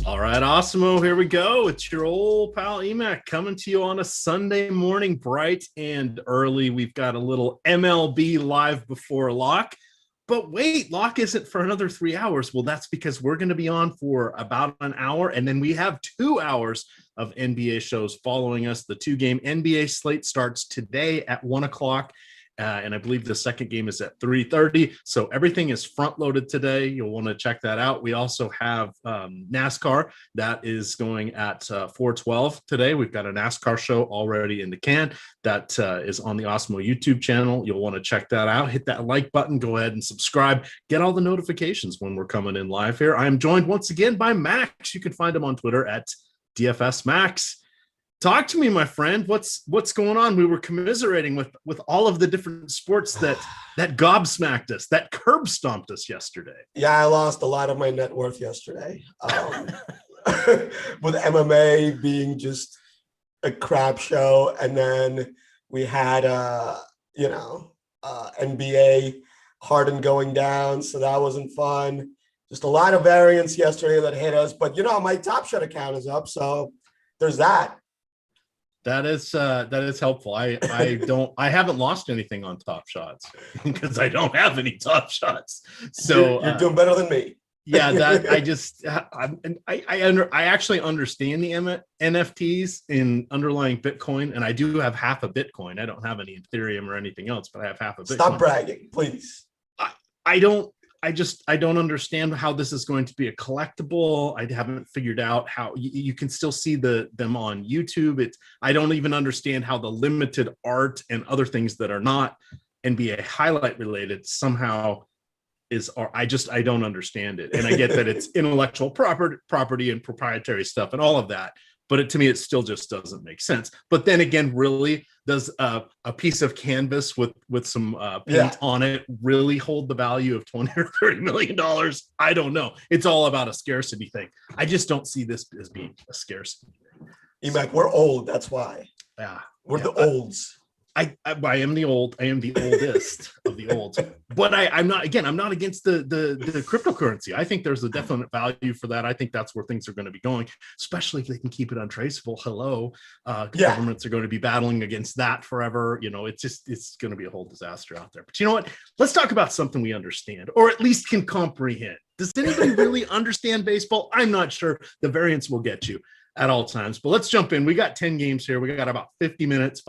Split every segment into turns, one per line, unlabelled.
All right, Awesemo, here we go. It's your old pal EMac coming to you on a Sunday morning, bright and early. We've got a little MLB live before lock. But wait, lock isn't for another 3 hours. Well, that's because we're going to be on for about an hour, and then we have 2 hours of NBA shows following us. The 2-game NBA slate starts today at 1 o'clock. And I believe the second game is at 3:30. So everything is front loaded today. You'll want to check that out. We also have NASCAR that is going at 4:12 today. We've got a NASCAR show already in the can that is on the Awesemo YouTube channel. You'll want to check that out. Hit that like button. Go ahead and subscribe. Get all the notifications when we're coming in live here. I am joined once again by Max. You can find him on Twitter at DFS Max. Talk to me, my friend. What's going on? We were commiserating with all of the different sports that gobsmacked us, that curb stomped us yesterday.
Yeah, I lost a lot of my net worth yesterday. With MMA being just a crap show, and then we had NBA Harden going down, so that wasn't fun. Just a lot of variance yesterday that hit us, but my Top Shot account is up, so there's that.
That is helpful. I haven't lost anything on Top Shots because I don't have any Top Shots. So
you're doing better than me.
Yeah, that I actually understand the NFTs in underlying Bitcoin, and I do have half a Bitcoin. I don't have any Ethereum or anything else, but I have half a Bitcoin.
Stop bragging, please.
I don't understand how this is going to be a collectible. I haven't figured out how you can still see them on YouTube. I don't even understand how the limited art and other things that are not NBA highlight related somehow I don't understand it. And I get that it's intellectual property and proprietary stuff and all of that. But to me, it still just doesn't make sense. But then again, really, does a piece of canvas with some paint on it really hold the value of $20 or $30 million? I don't know. It's all about a scarcity thing. I just don't see this as being a scarcity.
EMac, we're old. That's why.
Yeah,
we're the olds.
I am the old. I am the oldest of the olds. But I'm not against the cryptocurrency. I think there's a definite value for that. I think that's where things are going to be going, especially if they can keep it untraceable. Governments are going to be battling against that forever. It's going to be a whole disaster out there. But you know what? Let's talk about something we understand, or at least can comprehend. Does anybody really understand baseball? I'm not sure. The variance will get you at all times. But let's jump in. We got 10 games here. We got about 50 minutes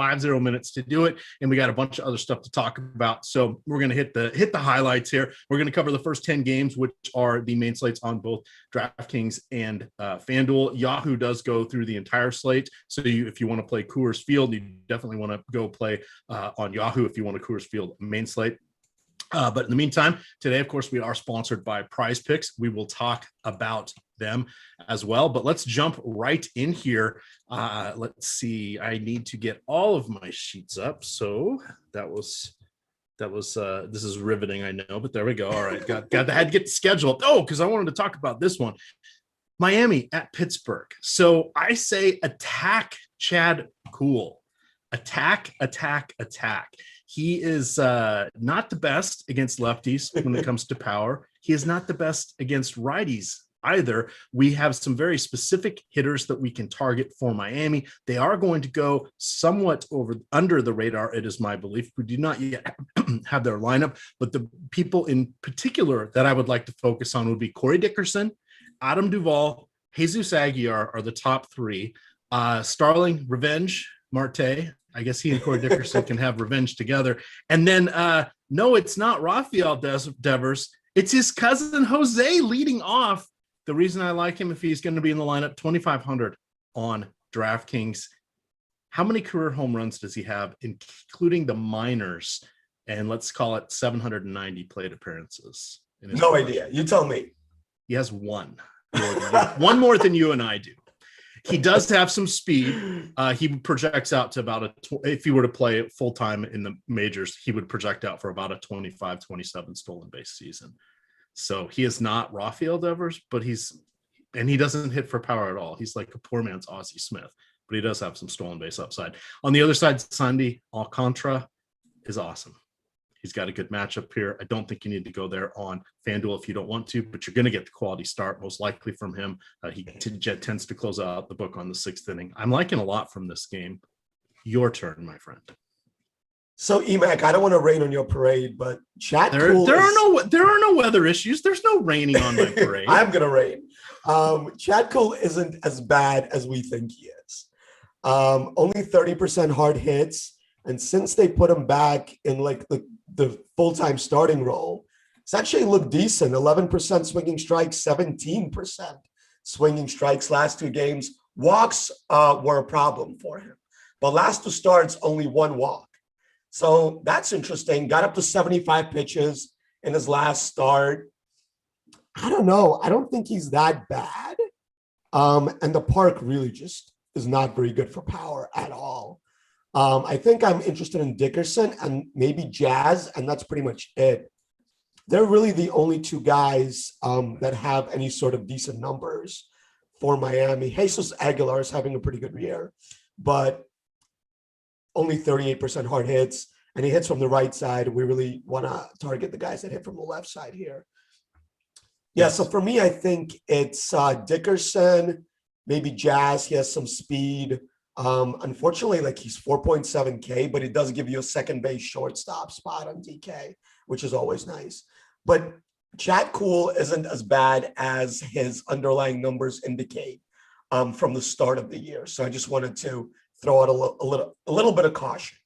to do it. And we got a bunch of other stuff to talk about. So we're going to hit the highlights here. We're going to cover the first 10 games, which are the main slates on both DraftKings and FanDuel. Yahoo does go through the entire slate. So if you want to play Coors Field, you definitely want to go play on Yahoo if you want a Coors Field main slate. But in the meantime, today, of course, we are sponsored by PrizePicks. We will talk about them as well. But let's jump right in here. Let's see. I need to get all of my sheets up. So this is riveting, I know, but there we go. All right, had to get the schedule up. Oh, because I wanted to talk about this one. Miami at Pittsburgh. So I say attack Chad Kuhl. Attack. He is not the best against lefties when it comes to power. He is not the best against righties either. We have some very specific hitters that we can target for Miami. They are going to go somewhat under the radar, it is my belief. We do not yet have their lineup, but the people in particular that I would like to focus on would be Corey Dickerson, Adam Duvall, Jesus Aguilar are the top three. Starling, Revenge, Marte. I guess he and Corey Dickerson can have revenge together. And then, no, it's not Rafael Devers. It's his cousin Jose leading off. The reason I like him, if he's going to be in the lineup, 2,500 on DraftKings. How many career home runs does he have, including the minors? And let's call it 790 plate appearances.
No idea. You tell me.
He has one more than you and I do. He does have some speed. He projects out to about if he were to play it full time in the majors, he would project out for about a 25, 27 stolen base season. So he is not Rafael Devers, but he doesn't hit for power at all. He's like a poor man's Ozzie Smith, but he does have some stolen base upside. On the other side, Sandy Alcantara is awesome. He's got a good matchup here. I don't think you need to go there on FanDuel if you don't want to, but you're going to get the quality start most likely from him. He tends to close out the book on the 6th inning. I'm liking a lot from this game. Your turn, my friend.
So EMac, I don't want to rain on your parade, but
there are no weather issues. There's no raining on my parade.
I'm gonna rain. Chad Cole isn't as bad as we think he is. Only 30% hard hits, and since they put him back in like the full-time starting role, it's actually looked decent. 11% swinging strikes, 17% swinging strikes last 2 games. Walks were a problem for him, but last 2 starts only 1 walk. So that's interesting. Got up to 75 pitches in his last start. I don't know. I don't think he's that bad. And the park really just is not very good for power at all. I think I'm interested in Dickerson and maybe Jazz, and that's pretty much it. They're really the only 2 guys that have any sort of decent numbers for Miami. Jesus Aguilar is having a pretty good year, but only 38% hard hits, and he hits from the right side. We really want to target the guys that hit from the left side here. Yeah, so for me, I think it's Dickerson, maybe Jazz. He has some speed. Unfortunately, like he's 4.7K, but it does give you a second base shortstop spot on DK, which is always nice. But Chad Cole isn't as bad as his underlying numbers indicate from the start of the year. So I just wanted to throw out a little bit of caution.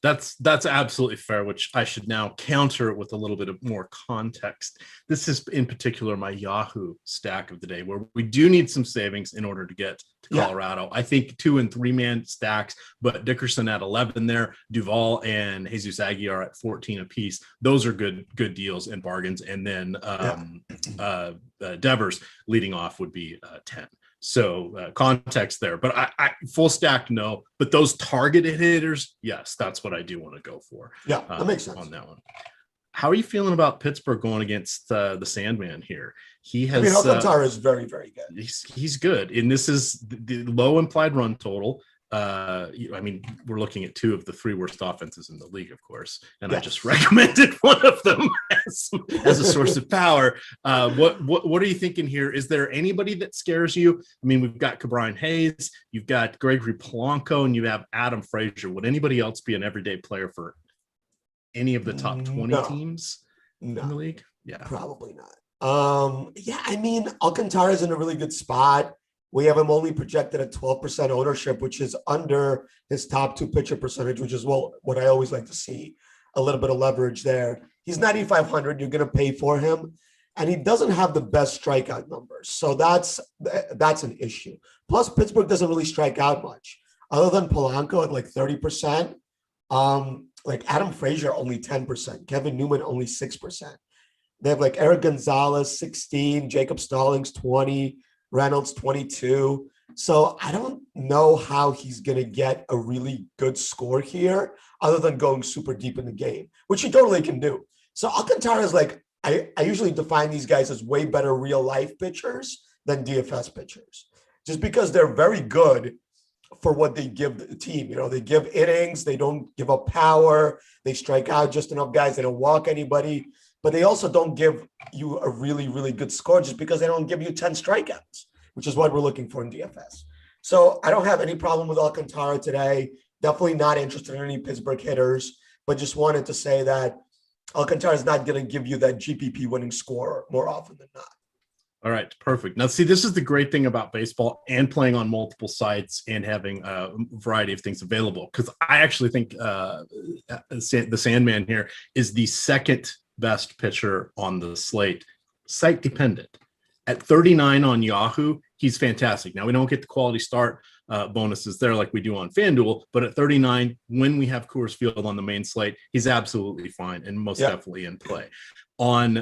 That's absolutely fair, which I should now counter with a little bit of more context. This is in particular my Yahoo stack of the day, where we do need some savings in order to get to Colorado. I think 2 and 3 man stacks, but Dickerson at 11 there, Duvall and Jesus Aguilar at 14 apiece. Those are good deals and bargains. And then Devers leading off would be 10. So context there, but I full stack, no, but those targeted hitters, yes, that's what I do want to go for.
Yeah, that makes sense
on that one. How are you feeling about Pittsburgh going against the Sandman here? He has.
I mean, Alcantara is very, very good.
He's good, and this is the low implied run total. I mean, we're looking at 2 of the 3 worst offenses in the league, of course, and I just recommended one of them as a source of power. What are you thinking here? Is there anybody that scares you? I mean, we've got Cabrian Hayes, you've got Gregory Polanco, and you have Adam Frazier. Would anybody else be an everyday player for any of the top 20 teams in the league? Yeah,
probably not. Yeah, I mean, Alcantara is in a really good spot. We have him only projected at 12% ownership, which is under his top 2 pitcher percentage, which is what I always like to see, a little bit of leverage there. He's 9,500. You're going to pay for him, and he doesn't have the best strikeout numbers. So that's an issue. Plus, Pittsburgh doesn't really strike out much, other than Polanco at like 30%. Like Adam Frazier, only 10%. Kevin Newman, only 6%. They have like Eric Gonzalez, 16, Jacob Stallings, 20, Reynolds 22. So I don't know how he's going to get a really good score here other than going super deep in the game, which he totally can do. So Alcantara is like, I usually define these guys as way better real life pitchers than DFS pitchers, just because they're very good for what they give the team. You know, they give innings, they don't give up power, they strike out just enough guys, they don't walk anybody. But they also don't give you a really, really good score just because they don't give you 10 strikeouts, which is what we're looking for in DFS. So I don't have any problem with Alcantara today. Definitely not interested in any Pittsburgh hitters, but just wanted to say that Alcantara is not going to give you that GPP winning score more often than not.
All right, perfect. Now, see, this is the great thing about baseball and playing on multiple sites and having a variety of things available, because I actually think the Sandman here is the second best pitcher on the slate, site dependent. At 39 on Yahoo, he's fantastic. Now, we don't get the quality start bonuses there like we do on FanDuel, but at 39, when we have Coors Field on the main slate, he's absolutely fine and most definitely in play. On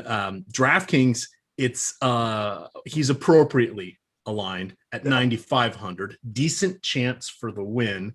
DraftKings, he's appropriately aligned at 9,500. Decent chance for the win.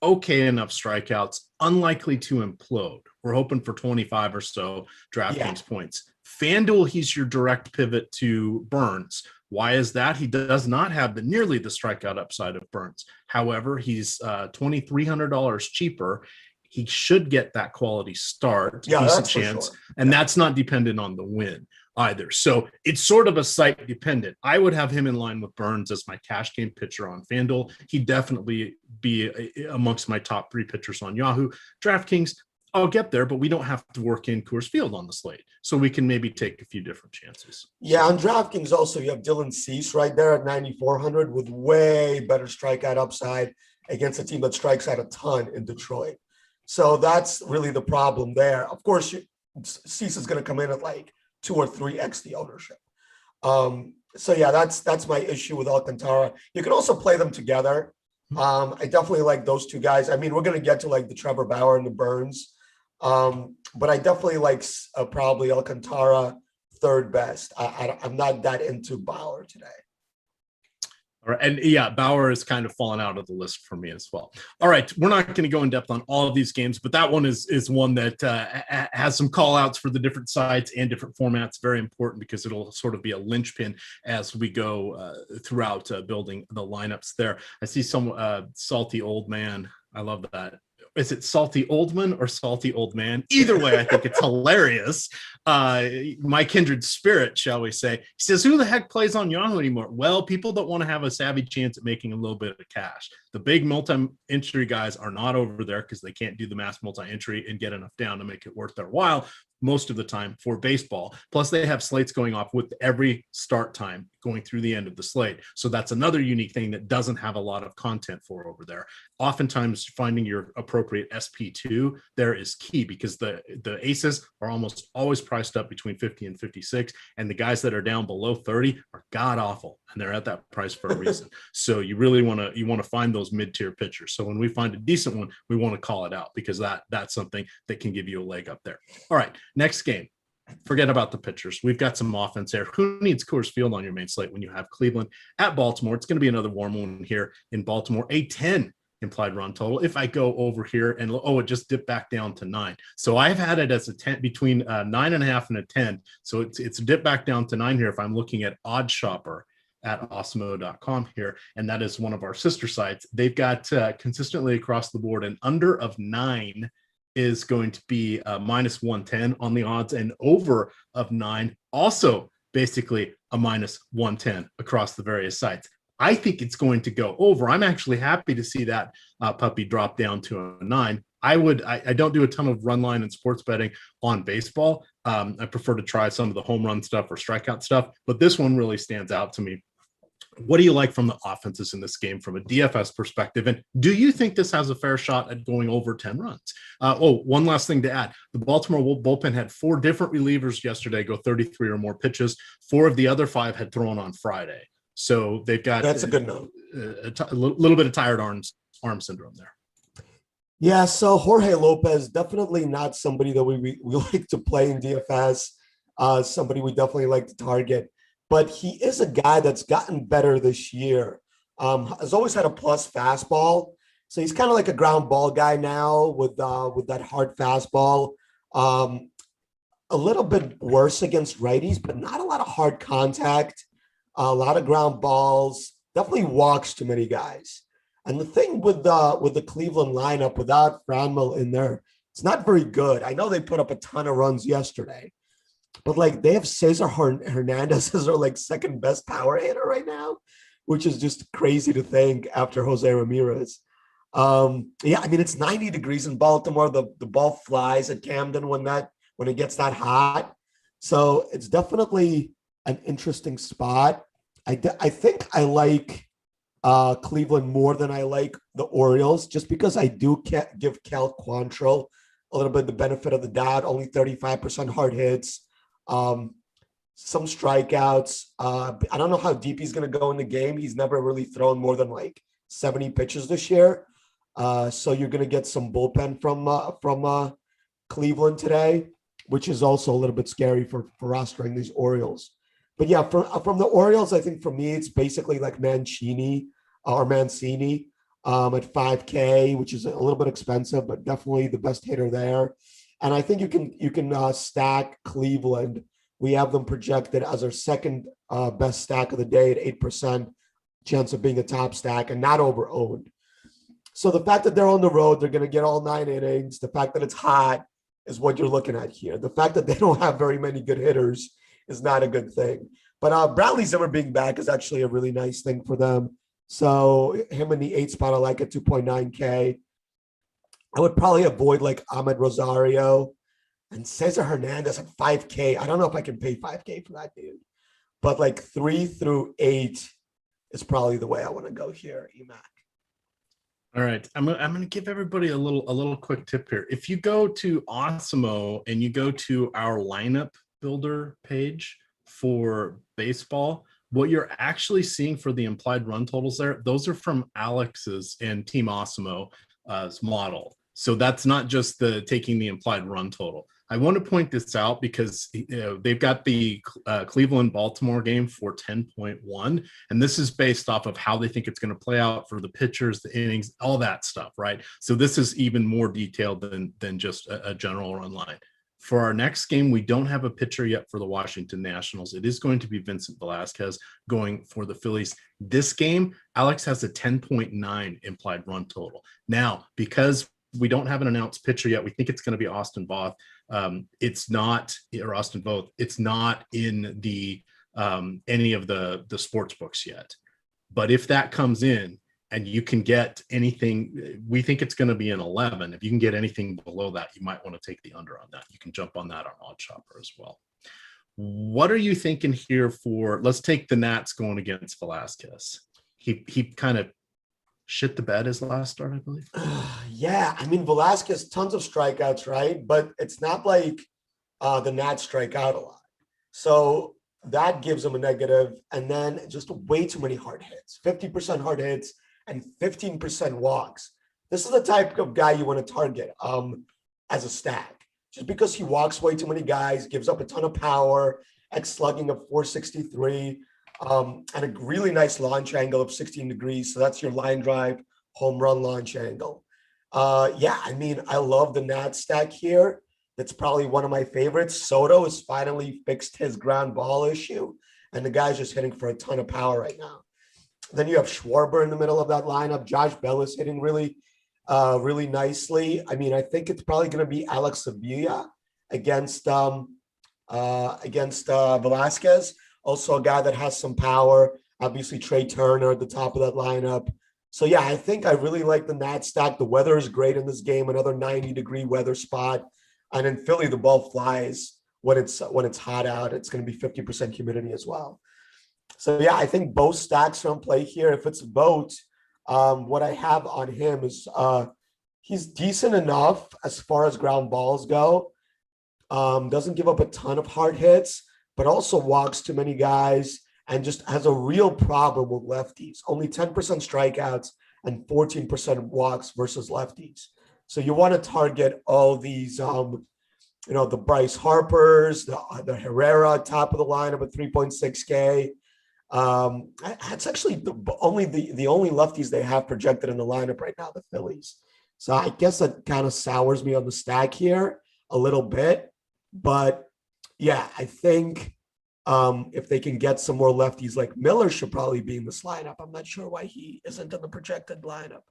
Okay enough strikeouts, unlikely to implode. We're hoping for 25 or so DraftKings points. FanDuel, he's your direct pivot to Burns. Why is that? He does not have nearly the strikeout upside of Burns. However, he's $2,300 cheaper. he should get that quality start, decent chance, sure. And that's not dependent on the win either. So it's sort of a site dependent. I would have him in line with Burns as my cash game pitcher on FanDuel. He'd definitely be amongst my top 3 pitchers on Yahoo. DraftKings, I'll get there, but we don't have to work in Coors Field on the slate. So we can maybe take a few different chances.
Yeah, on DraftKings also, you have Dylan Cease right there at 9,400 with way better strikeout upside against a team that strikes out a ton in Detroit. So that's really the problem there. Of course, Cease is going to come in at like 2 or 3x the ownership. So yeah, that's my issue with Alcantara. You can also play them together. I definitely like those 2 guys. I mean, we're going to get to like the Trevor Bauer and the Burns. But I definitely like probably Alcantara third best. I'm not that into Bauer today.
All right. And yeah, Bauer is kind of fallen out of the list for me as well. All right. We're not going to go in depth on all of these games, but that one is one that has some call outs for the different sites and different formats. Very important because it'll sort of be a linchpin as we go throughout building the lineups there. I see some salty old man. I love that. Is it Salty Oldman or Salty Old Man? Either way, I think it's hilarious. My kindred spirit, shall we say. He says, who the heck plays on Yahoo anymore? Well, people that want to have a savvy chance at making a little bit of cash. The big multi-entry guys are not over there because they can't do the mass multi-entry and get enough down to make it worth their while most of the time for baseball. Plus, they have slates going off with every start time going through the end of the slate. So that's another unique thing that doesn't have a lot of content for over there. Oftentimes, finding your appropriate SP2 there is key because the aces are almost always priced up between 50 and 56, and the guys that are down below 30 are god awful, and they're at that price for a reason. So you really want to find those mid-tier pitchers. So when we find a decent one, we want to call it out because that's something that can give you a leg up there. All right, next game. Forget about the pitchers. We've got some offense there. Who needs Coors Field on your main slate when you have Cleveland at Baltimore? It's going to be another warm one here in Baltimore. A 10 implied run total. If I go over here and it just dipped back down to 9. So I've had it as a 10 between 9.5 and a 10. So it's dipped back down to 9 here. If I'm looking at Odd Shopper at Awesemo.com here, and that is one of our sister sites. They've got consistently across the board an under of 9 is going to be minus 110 on the odds, and over of 9 also basically a minus 110 across the various sites. I think it's going to go over. I'm actually happy to see that puppy drop down to a 9. I don't do a ton of run line and sports betting on baseball. I prefer to try some of the home run stuff or strikeout stuff, but this one really stands out to me. What do you like from the offenses in this game from a DFS perspective? And do you think this has a fair shot at going over 10 runs? One last thing to add. The Baltimore bullpen had 4 different relievers yesterday go 33 or more pitches. 4 of the other 5 had thrown on Friday. So they've got
that's a good note.
A little bit of tired arm syndrome there.
Yeah, so Jorge Lopez, definitely not somebody that we like to play in DFS, somebody we definitely like to target. But he is a guy that's gotten better this year. Has always had a plus fastball. So he's kind of like a ground ball guy now with that hard fastball. A little bit worse against righties, but not a lot of hard contact. A lot of ground balls. Definitely walks too many guys. And the thing with the Cleveland lineup without Franmil in there, it's not very good. I know they put up a ton of runs yesterday. But like they have Cesar Hernandez as their like second best power hitter right now, which is just crazy to think after Jose Ramirez. Yeah, I mean it's 90 degrees in Baltimore. The ball flies at Camden when it gets that hot. So it's definitely an interesting spot. I think I like Cleveland more than I like the Orioles, just because I do give Cal Quantrill a little bit the benefit of the doubt. Only 35% hard hits. Some strikeouts. I don't know how deep he's going to go in the game. He's never really thrown more than like 70 pitches this year. So you're going to get some bullpen from Cleveland today, which is also a little bit scary for rostering these Orioles. But yeah, from the Orioles, I think for me, it's basically like Mancini at 5K, which is a little bit expensive, but definitely the best hitter there. And I think you can stack Cleveland. We have them projected as our second best stack of the day at 8% chance of being a top stack and not over-owned. So the fact that they're on the road, they're going to get all 9 innings. The fact that it's hot is what you're looking at here. The fact that they don't have very many good hitters is not a good thing. But Bradley Zimmer being back is actually a really nice thing for them. So him in the 8 spot, I like at 2.9K. I would probably avoid like Ahmed Rosario and Cesar Hernandez at 5K. I don't know if I can pay 5K for that dude. But like 3 through 8 is probably the way I want to go here, EMac.
All right, I'm gonna give everybody a little quick tip here. If you go to Awesemo and you go to our lineup builder page for baseball, what you're actually seeing for the implied run totals there, those are from Alex's and Team Awesemo's model. So that's not just taking the implied run total. I want to point this out because they've got the Cleveland-Baltimore game for 10.1, and this is based off of how they think it's going to play out for the pitchers, the innings, all that stuff, right? So this is even more detailed than just a general run line. For our next game, we don't have a pitcher yet for the Washington Nationals. It is going to be Vincent Velasquez going for the Phillies. This game, Alex has a 10.9 implied run total. Now, because we don't have an announced pitcher yet, we think it's going to be Austin Voth. It's not, or Austin Voth. It's not in the any of the sports books yet. But if that comes in and you can get anything, we think it's going to be an 11. If you can get anything below that, you might want to take the under on that. You can jump on that on Odd Chopper as well. What are you thinking here for? Let's take the Nats going against Velasquez. He kind of shit the bed his last start, I believe.
Yeah, I mean, Velasquez, tons of strikeouts, right? But it's not like the Nats strike out a lot. So that gives him a negative. And then just way too many hard hits, 50% hard hits and 15% walks. This is the type of guy you want to target as a stack. Just because he walks way too many guys, gives up a ton of power, slugging of 463, and a really nice launch angle of 16 degrees. So that's your line drive, home run launch angle. Yeah, I mean, I love the Nats stack here. That's probably one of my favorites. Soto has finally fixed his ground ball issue, and the guy's just hitting for a ton of power right now. Then you have Schwarber in the middle of that lineup. Josh Bell is hitting really nicely. I mean, I think it's probably going to be Alex Sevilla against Velasquez. Also a guy that has some power. Obviously, Trey Turner at the top of that lineup. So, yeah, I think I really like the Nats stack. The weather is great in this game, another 90-degree weather spot. And in Philly, the ball flies when it's hot out. It's going to be 50% humidity as well. So, yeah, I think both stacks are in play here. If it's Vogt, what I have on him is he's decent enough as far as ground balls go. Doesn't give up a ton of hard hits, but also walks too many guys and just has a real problem with lefties. Only 10% strikeouts and 14% walks versus lefties. So you want to target all these, the Bryce Harpers, the Herrera top of the lineup at 3.6K. That's actually the only lefties they have projected in the lineup right now, the Phillies. So I guess that kind of sours me on the stack here a little bit. But yeah, I think if they can get some more lefties, like Miller should probably be in this lineup. I'm not sure why he isn't in the projected lineup.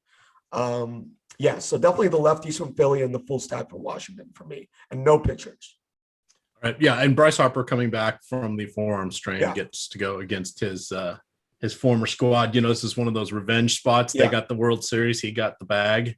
Yeah, so definitely the lefties from Philly and the full stack from Washington for me, and no pitchers.
All right, yeah, and Bryce Harper coming back from the forearm strain gets to go against his former squad. You know, this is one of those revenge spots. They got the World Series. He got the bag.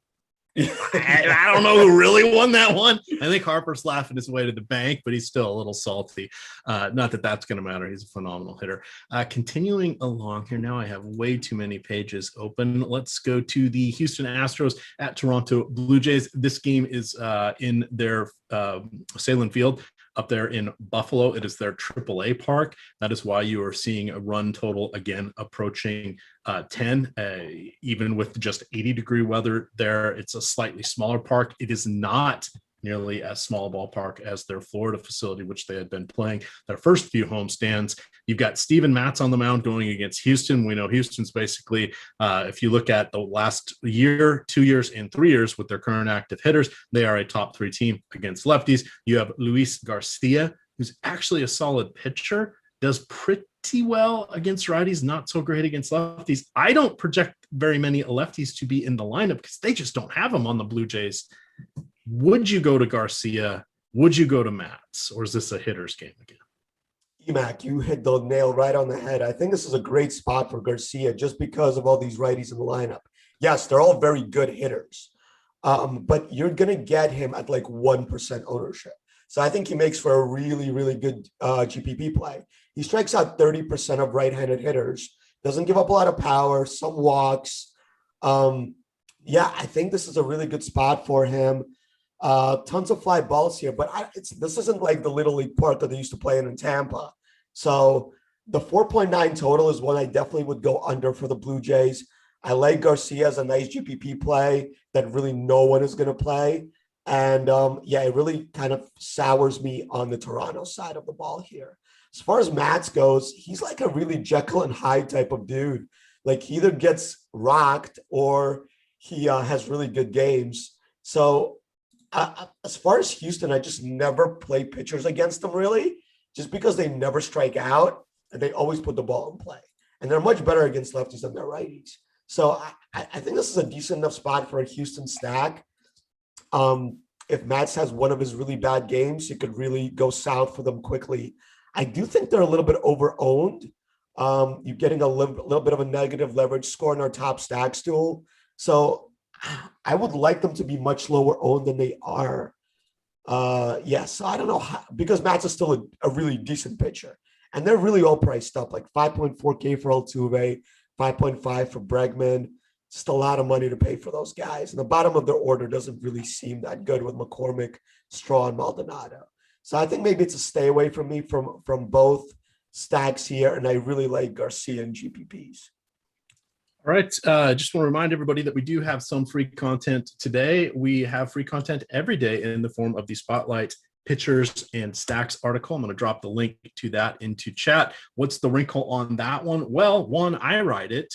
I don't know who really won that one. I think Harper's laughing his way to the bank, but he's still a little salty. Not that that's going to matter. He's a phenomenal hitter. Continuing along here now, I have way too many pages open. Let's go to the Houston Astros at Toronto Blue Jays. This game is in their Salem Field up there in Buffalo. It is their AAA park. That is why you are seeing a run total again approaching 10, even with just 80-degree weather there. It's a slightly smaller park. It is not nearly as small a ballpark as their Florida facility, which they had been playing their first few homestands. You've got Steven Matz on the mound going against Houston. We know Houston's basically, if you look at the last year, 2 years, and 3 years with their current active hitters, they are a top 3 team against lefties. You have Luis Garcia, who's actually a solid pitcher, does pretty well against righties, not so great against lefties. I don't project very many lefties to be in the lineup because they just don't have them on the Blue Jays. Would you go to Garcia? Would you go to Matz? Or is this a hitter's game again?
EMac, you hit the nail right on the head. I think this is a great spot for Garcia just because of all these righties in the lineup. Yes, they're all very good hitters, but you're going to get him at like 1% ownership. So I think he makes for a really, really good GPP play. He strikes out 30% of right-handed hitters, doesn't give up a lot of power, some walks. Yeah, I think this is a really good spot for him. Tons of fly balls here, but this isn't like the Little League part that they used to play in Tampa. So the 4.9 total is one I definitely would go under for the Blue Jays. I like Garcia as a nice GPP play that really no one is going to play. And yeah, it really kind of sours me on the Toronto side of the ball here. As far as Matz goes, he's like a really Jekyll and Hyde type of dude. Like he either gets rocked or he has really good games. So as far as Houston, I just never play pitchers against them really, just because they never strike out and they always put the ball in play. And they're much better against lefties than their righties. So I think this is a decent enough spot for a Houston stack. If Matz has one of his really bad games, it could really go south for them quickly. I do think they're a little bit over-owned. You're getting a little bit of a negative leverage score in our top stack stool. So I would like them to be much lower owned than they are. Yes, I don't know how, because Matz is still a really decent pitcher. And they're really all priced up, like 5.4K for Altuve, 5.5 for Bregman. Just a lot of money to pay for those guys. And the bottom of their order doesn't really seem that good with McCormick, Straw, and Maldonado. So I think maybe it's a stay away from me from both stacks here. And I really like Garcia and GPPs.
All right. Just want to remind everybody that we do have some free content today. We have free content every day in the form of the Spotlight Pitchers and Stacks article. I'm going to drop the link to that into chat. What's the wrinkle on that one? Well, one, I write it.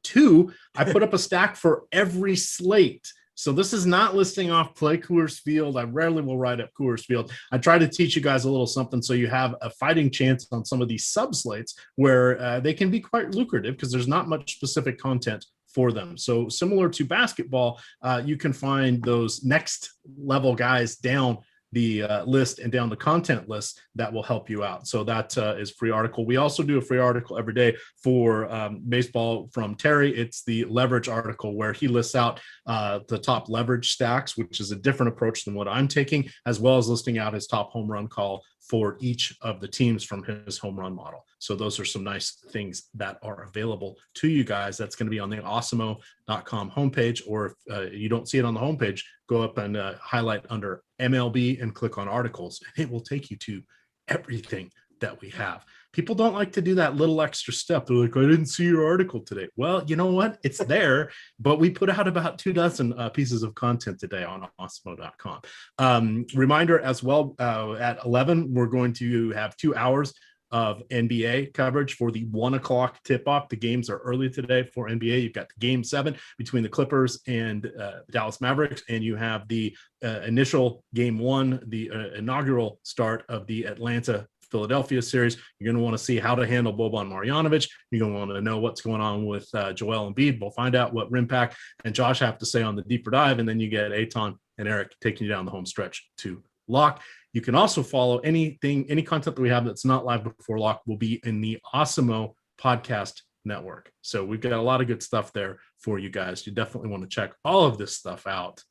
Two, I put up a stack for every slate. So this is not listing off play Coors Field. I rarely will write up Coors Field. I try to teach you guys a little something so you have a fighting chance on some of these sub-slates where they can be quite lucrative because there's not much specific content for them. So similar to basketball, you can find those next level guys down the list and down the content list that will help you out. So that is free article. We also do a free article every day for baseball from Terry. It's the leverage article where he lists out the top leverage stacks, which is a different approach than what I'm taking, as well as listing out his top home run call for each of the teams from his home run model. So those are some nice things that are available to you guys. That's going to be on the Awesemo.com homepage, or if you don't see it on the homepage, go up and highlight under MLB and click on articles, and it will take you to everything that we have. People don't like to do that little extra step. They're like, I didn't see your article today. Well, you know what? It's there, but we put out about 24 pieces of content today on Awesemo.com. Reminder as well, at 11, we're going to have 2 hours of NBA coverage for the 1 o'clock tip-off. The games are early today for NBA. You've got the Game 7 between the Clippers and Dallas Mavericks, and you have the initial Game 1, the inaugural start of the Atlanta-Philadelphia series. You're going to want to see how to handle Boban Marjanovic. You're going to want to know what's going on with Joel Embiid. We'll find out what Rimpak and Josh have to say on the deeper dive, and then you get Eitan and Eric taking you down the home stretch to lock. You can also follow any content that we have that's not live before lock will be in the Awesemo podcast network. So we've got a lot of good stuff there for you guys. You definitely want to check all of this stuff out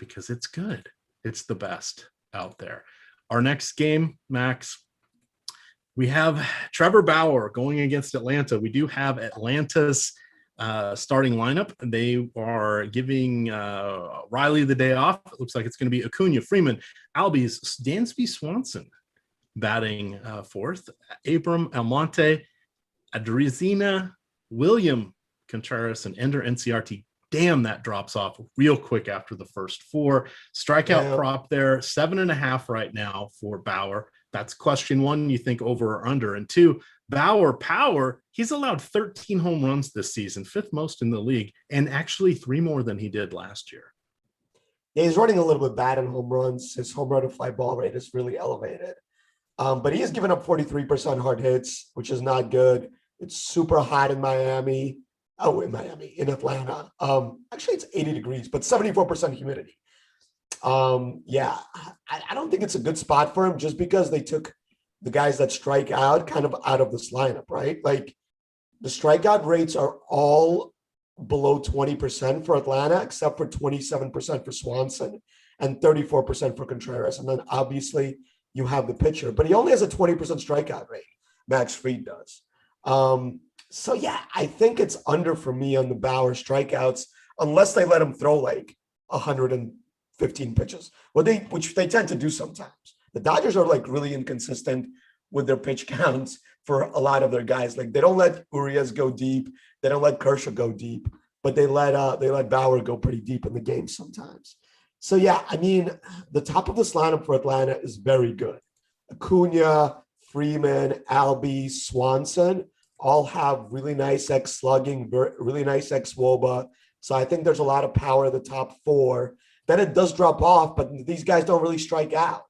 because it's good. It's the best out there. Our next game, Max, we have Trevor Bauer going against Atlanta. We do have Atlanta's starting lineup. They are giving Riley the day off. It looks like it's going to be Acuna, Freeman, Albies, Dansby, Swanson batting fourth, Abram, Almonte, Adrizina, William Contreras, and Ender NCRT. Damn, that drops off real quick after the first 4. Strikeout prop there, 7.5 right now for Bauer. That's question 1. You think over or under? And 2, Bauer power. He's allowed 13 home runs this season, 5th most in the league, and actually 3 more than he did last year.
Yeah, he's running a little bit bad in home runs. His home run to fly ball rate is really elevated. But he has given up 43% hard hits, which is not good. It's super hot in Miami. Oh, in Atlanta. Actually, it's 80 degrees, but 74% humidity. Yeah, I don't think it's a good spot for him just because they took the guys that strike out kind of out of this lineup, right? Like the strikeout rates are all below 20% for Atlanta, except for 27% for Swanson and 34% for Contreras. And then obviously you have the pitcher, but he only has a 20% strikeout rate. Max Fried does. So yeah, I think it's under for me on the Bauer strikeouts, unless they let him throw like 115 pitches, which they tend to do sometimes. The Dodgers are like really inconsistent with their pitch counts for a lot of their guys. Like they don't let Urias go deep, they don't let Kershaw go deep, but they let Bauer go pretty deep in the game sometimes. So yeah, I mean, the top of this lineup for Atlanta is very good. Acuna, Freeman, Albie, Swanson all have really nice X slugging, really nice X WOBA. So I think there's a lot of power in the top four. Then it does drop off, but these guys don't really strike out.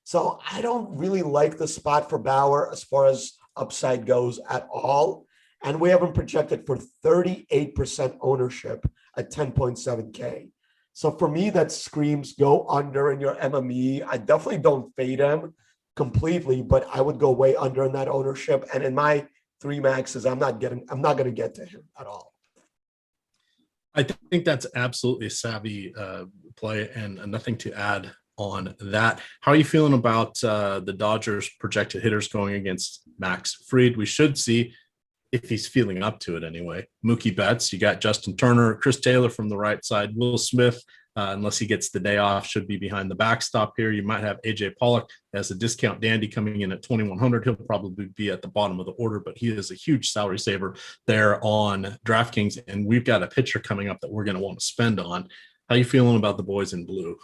So I don't really like the spot for Bauer as far as upside goes at all. And we have him projected for 38% ownership at 10.7K. So for me, that screams go under in your MME. I definitely don't fade him completely, but I would go way under in that ownership. And in my three maxes, I'm not going to get to him at all.
I think that's absolutely a savvy play, and nothing to add on that. How are you feeling about the Dodgers projected hitters going against Max Fried? We should see if he's feeling up to it anyway. Mookie Betts, you got Justin Turner, Chris Taylor from the right side, Will Smith, unless he gets the day off, should be behind the backstop here. You might have AJ Pollock as a discount dandy coming in at 2,100. He'll probably be at the bottom of the order, but he is a huge salary saver there on DraftKings, and we've got a pitcher coming up that we're going to want to spend on. How you feeling about the boys in blue?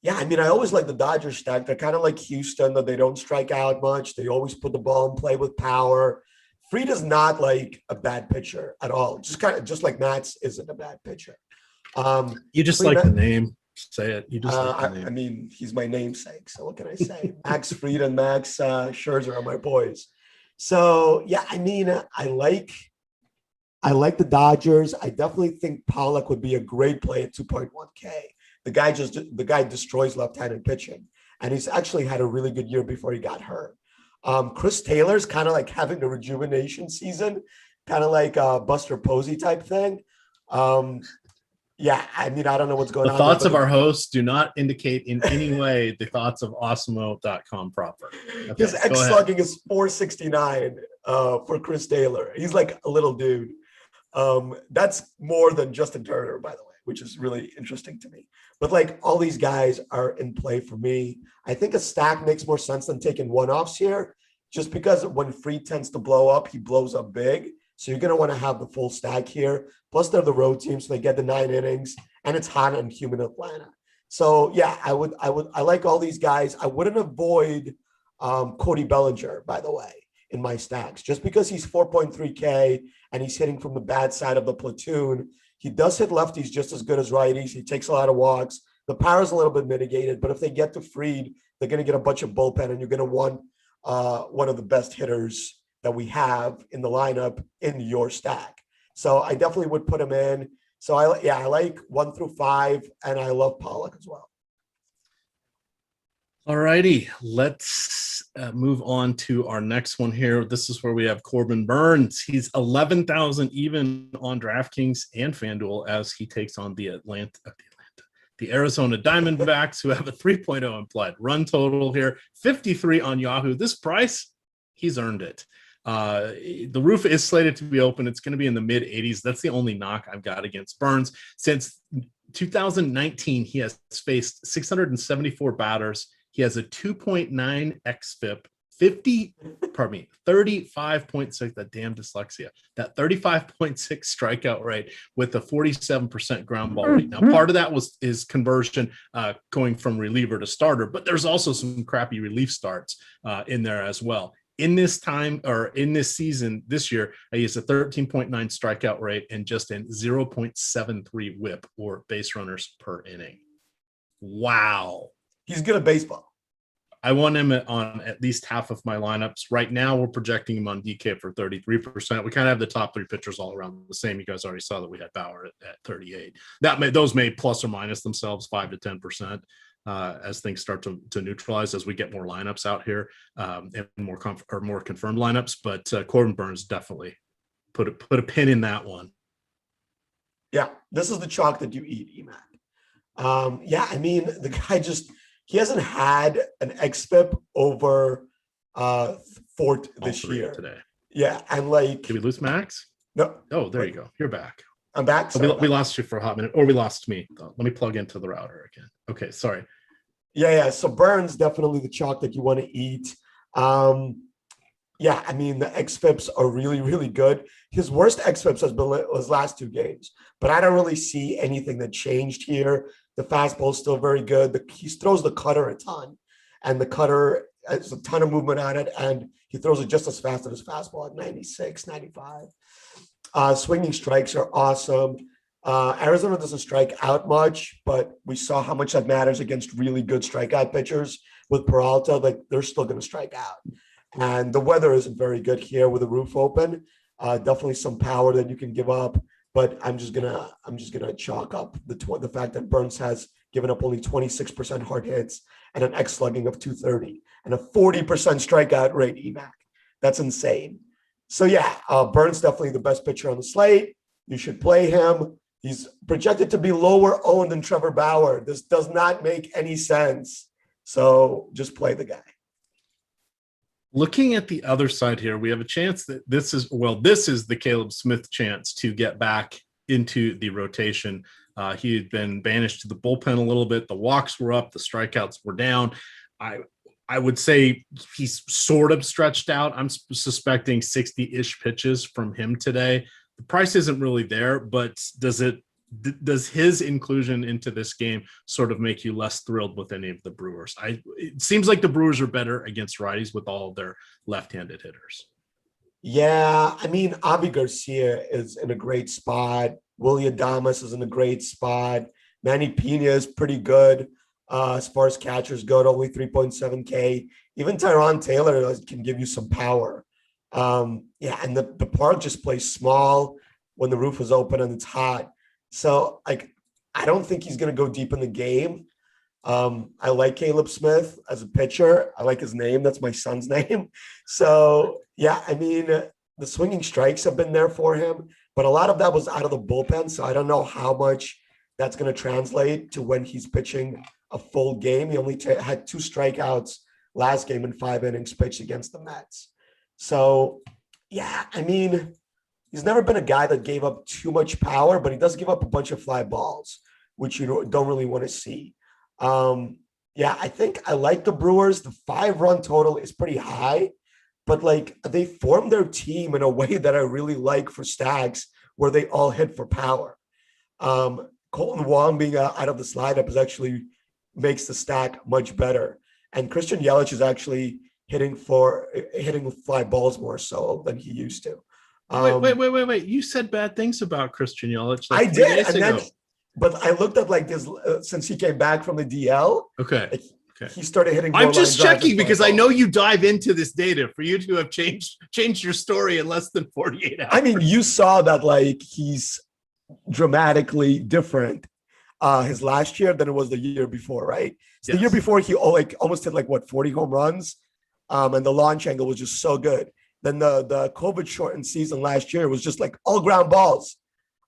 Yeah, I mean, I always like the Dodgers stack. They're kind of like Houston, that they don't strike out much. They always put the ball in play with power. Fried is not like a bad pitcher at all. Just like Matz isn't a bad pitcher.
You just like the name. Say it. You just like the name.
I mean, he's my namesake. So what can I say? Max Fried and Max Scherzer are my boys. So yeah, I mean, I like the Dodgers. I definitely think Pollock would be a great play at 2.1K. The guy destroys left-handed pitching, and he's actually had a really good year before he got hurt. Chris Taylor's kind of like having the rejuvenation season, kind of like a Buster Posey type thing. Yeah, I mean, I don't know what's going on.
The thoughts of our hosts do not indicate in any way the thoughts of Awesemo.com proper.
Okay, his X slugging is 469 for Chris Taylor. He's like a little dude. That's more than Justin Turner, by the way, which is really interesting to me. But like all these guys are in play for me. I think a stack makes more sense than taking one-offs here, just because when Fried tends to blow up, he blows up big. So you're going to want to have the full stack here. Plus they're the road team, so they get the 9 innings, and it's hot and humid Atlanta. So yeah, I like all these guys. I wouldn't avoid Cody Bellinger, by the way, in my stacks, just because he's 4.3K and he's hitting from the bad side of the platoon. He does hit lefties just as good as righties. He takes a lot of walks. The power is a little bit mitigated, but if they get to Fried, they're going to get a bunch of bullpen, and you're going to want one of the best hitters that we have in the lineup in your stack. So I definitely would put him in. So I like 1 through 5, and I love Pollock as well.
All righty, let's move on to our next one here. This is where we have Corbin Burns. He's 11,000 even on DraftKings and FanDuel as he takes on the Arizona Diamondbacks, who have a 3.0 implied run total here, 53 on Yahoo. This price, he's earned it. The roof is slated to be open. It's going to be in the mid 80s. That's the only knock I've got against Burns. Since 2019, he has faced 674 batters. He has a 2.9 xFIP, 35.6, that damn dyslexia, that 35.6 strikeout rate with a 47% ground ball rate. Now, part of that is conversion going from reliever to starter, but there's also some crappy relief starts in there as well. In this season, this year, he has a 13.9 strikeout rate and just a 0.73 whip, or base runners per inning. Wow.
He's good at baseball.
I want him on at least half of my lineups. Right now, we're projecting him on DK for 33%. We kind of have the top three pitchers all around the same. You guys already saw that we had Bauer at 38. Those may plus or minus themselves 5 to 10%. As things start to neutralize as we get more lineups out here and more confirmed lineups. But Corbin Burns definitely put a pin in that one.
Yeah, this is the chalk that you eat, EMac. Yeah, I mean, the guy he hasn't had an xFIP over 4 this year
today.
Yeah, and like,
did we lose Max?
No.
Oh, there you go. You're back.
I'm back.
We lost you for a hot minute, or we lost me. Let me plug into the router again. Okay, sorry.
Yeah. So Burns, definitely the chalk that you want to eat. Yeah, I mean, the xFIPs are really, really good. His worst xFIPs has been his last 2 games, but I don't really see anything that changed here. The fastball is still very good. He throws the cutter a ton, and the cutter has a ton of movement on it, and he throws it just as fast as his fastball at 96, 95. Swinging strikes are awesome. Arizona doesn't strike out much, but we saw how much that matters against really good strikeout pitchers with Peralta. Like, they're still going to strike out. And the weather isn't very good here with the roof open. Definitely some power that you can give up, but I'm just gonna chalk up the fact that Burns has given up only 26% hard hits and an X slugging of 230 and a 40% strikeout rate, EMac. That's insane. So yeah, Burns definitely the best pitcher on the slate. You should play him. He's projected to be lower owned than Trevor Bauer. This does not make any sense. So just play the guy.
Looking at the other side here, we have a chance that this is the Caleb Smith chance to get back into the rotation. He had been banished to the bullpen a little bit. The walks were up, the strikeouts were down. I would say he's sort of stretched out. I'm suspecting 60-ish pitches from him today. The price isn't really there, but does his inclusion into this game sort of make you less thrilled with any of the Brewers? It seems like the Brewers are better against righties with all of their left-handed hitters.
Yeah, I mean, Avi Garcia is in a great spot. Willy Adames is in a great spot. Manny Pena is pretty good as far as catchers go, at only 3.7K. Even Tyron Taylor can give you some power. Yeah, and the park just plays small when the roof is open and it's hot. So, like, I don't think he's going to go deep in the game. I like Caleb Smith as a pitcher. I like his name. That's my son's name. So, yeah, I mean, the swinging strikes have been there for him, but a lot of that was out of the bullpen. So I don't know how much that's going to translate to when he's pitching a full game. He only had 2 strikeouts last game in 5 innings pitched against the Mets. So, yeah, I mean, he's never been a guy that gave up too much power, but he does give up a bunch of fly balls, which you don't really want to see. Yeah, I think I like the Brewers. The 5-run total is pretty high, but like, they formed their team in a way that I really like for stacks where they all hit for power. Colton Wong being out of the slide up makes the stack much better. And Christian Yelich is actually hitting fly balls more so than he used to.
Wait! You said bad things about Christian Yelich.
I did, but I looked at like this since he came back from the DL.
Okay.
He started hitting.
I'm just checking because I know you dive into this data for you to have changed your story in less than 48 hours.
I mean, you saw that like he's dramatically different his last year than it was the year before, right? So The year before he almost hit 40 home runs, and the launch angle was just so good. Then the COVID shortened season last year was just like all ground balls.